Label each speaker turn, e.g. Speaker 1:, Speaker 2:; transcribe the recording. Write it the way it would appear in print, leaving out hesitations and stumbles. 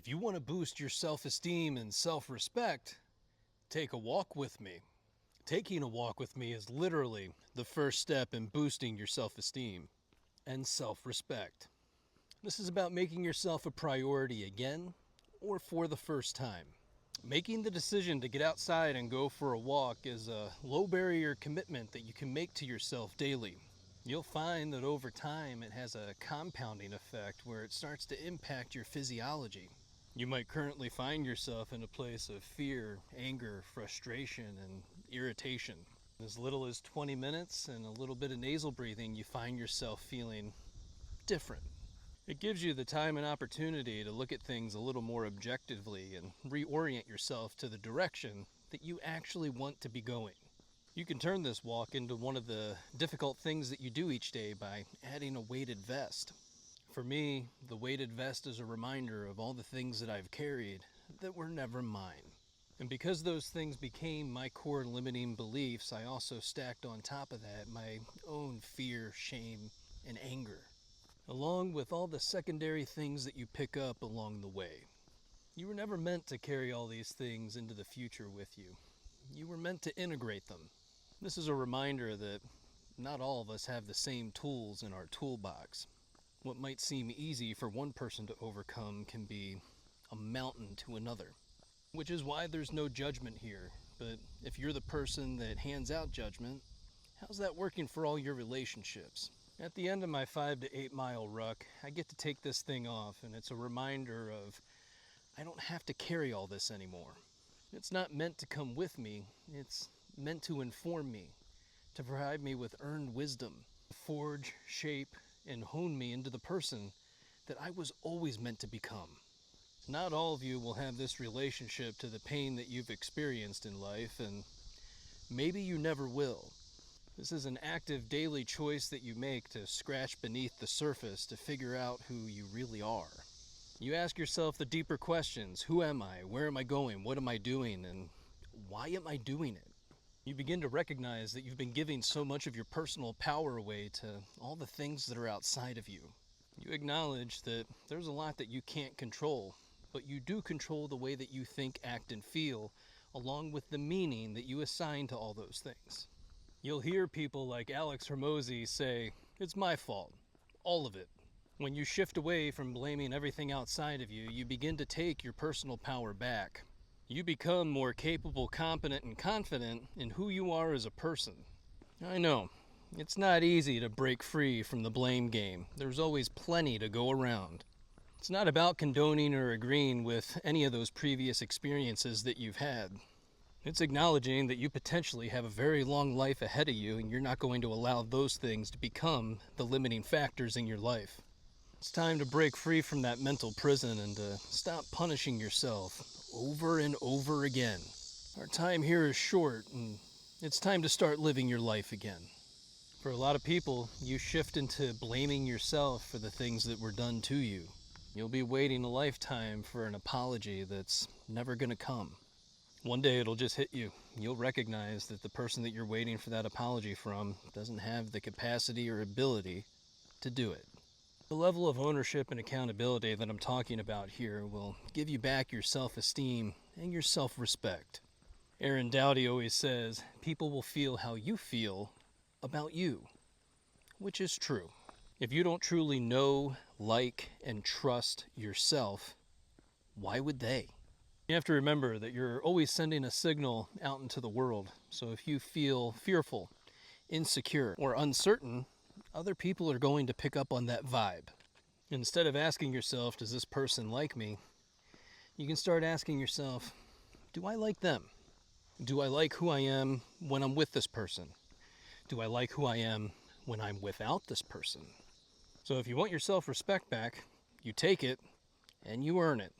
Speaker 1: If you want to boost your self-esteem and self-respect, take a walk with me. Taking a walk with me is literally the first step in boosting your self-esteem and self-respect. This is about making yourself a priority again or for the first time. Making the decision to get outside and go for a walk is a low barrier commitment that you can make to yourself daily. You'll find that over time it has a compounding effect where it starts to impact your physiology. You might currently find yourself in a place of fear, anger, frustration, and irritation. As little as 20 minutes and a little bit of nasal breathing, you find yourself feeling different. It gives you the time and opportunity to look at things a little more objectively and reorient yourself to the direction that you actually want to be going. You can turn this walk into one of the difficult things that you do each day by adding a weighted vest. For me, the weighted vest is a reminder of all the things that I've carried that were never mine. And because those things became my core limiting beliefs, I also stacked on top of that my own fear, shame, and anger, along with all the secondary things that you pick up along the way. You were never meant to carry all these things into the future with you. You were meant to integrate them. This is a reminder that not all of us have the same tools in our toolbox. What might seem easy for one person to overcome can be a mountain to another, which is why there's no judgment here. But if you're the person that hands out judgment, how's that working for all your relationships? At the end of my 5 to 8 mile ruck, I get to take this thing off, and it's a reminder of I don't have to carry all this anymore. It's not meant to come with me, it's meant to inform me, to provide me with earned wisdom, forge, shape, and hone me into the person that I was always meant to become. Not all of you will have this relationship to the pain that you've experienced in life, and maybe you never will. This is an active daily choice that you make to scratch beneath the surface to figure out who you really are. You ask yourself the deeper questions: who am I? Where am I going? What am I doing? And why am I doing it? You begin to recognize that you've been giving so much of your personal power away to all the things that are outside of you. You acknowledge that there's a lot that you can't control, but you do control the way that you think, act, and feel, along with the meaning that you assign to all those things. You'll hear people like Alex Hormozy say, "It's my fault, all of it." When you shift away from blaming everything outside of you, you begin to take your personal power back. You become more capable, competent, and confident in who you are as a person. I know, it's not easy to break free from the blame game. There's always plenty to go around. It's not about condoning or agreeing with any of those previous experiences that you've had. It's acknowledging that you potentially have a very long life ahead of you, and you're not going to allow those things to become the limiting factors in your life. It's time to break free from that mental prison and to stop punishing yourself over and over again. Our time here is short, and it's time to start living your life again. For a lot of people, you shift into blaming yourself for the things that were done to you. You'll be waiting a lifetime for an apology that's never going to come. One day it'll just hit you. You'll recognize that the person that you're waiting for that apology from doesn't have the capacity or ability to do it. The level of ownership and accountability that I'm talking about here will give you back your self-esteem and your self-respect. Aaron Doughty always says, people will feel how you feel about you, which is true. If you don't truly know, like, and trust yourself, why would they? You have to remember that you're always sending a signal out into the world. So if you feel fearful, insecure, or uncertain, other people are going to pick up on that vibe. Instead of asking yourself, does this person like me? You can start asking yourself, do I like them? Do I like who I am when I'm with this person? Do I like who I am when I'm without this person? So if you want your self-respect back, you take it and you earn it.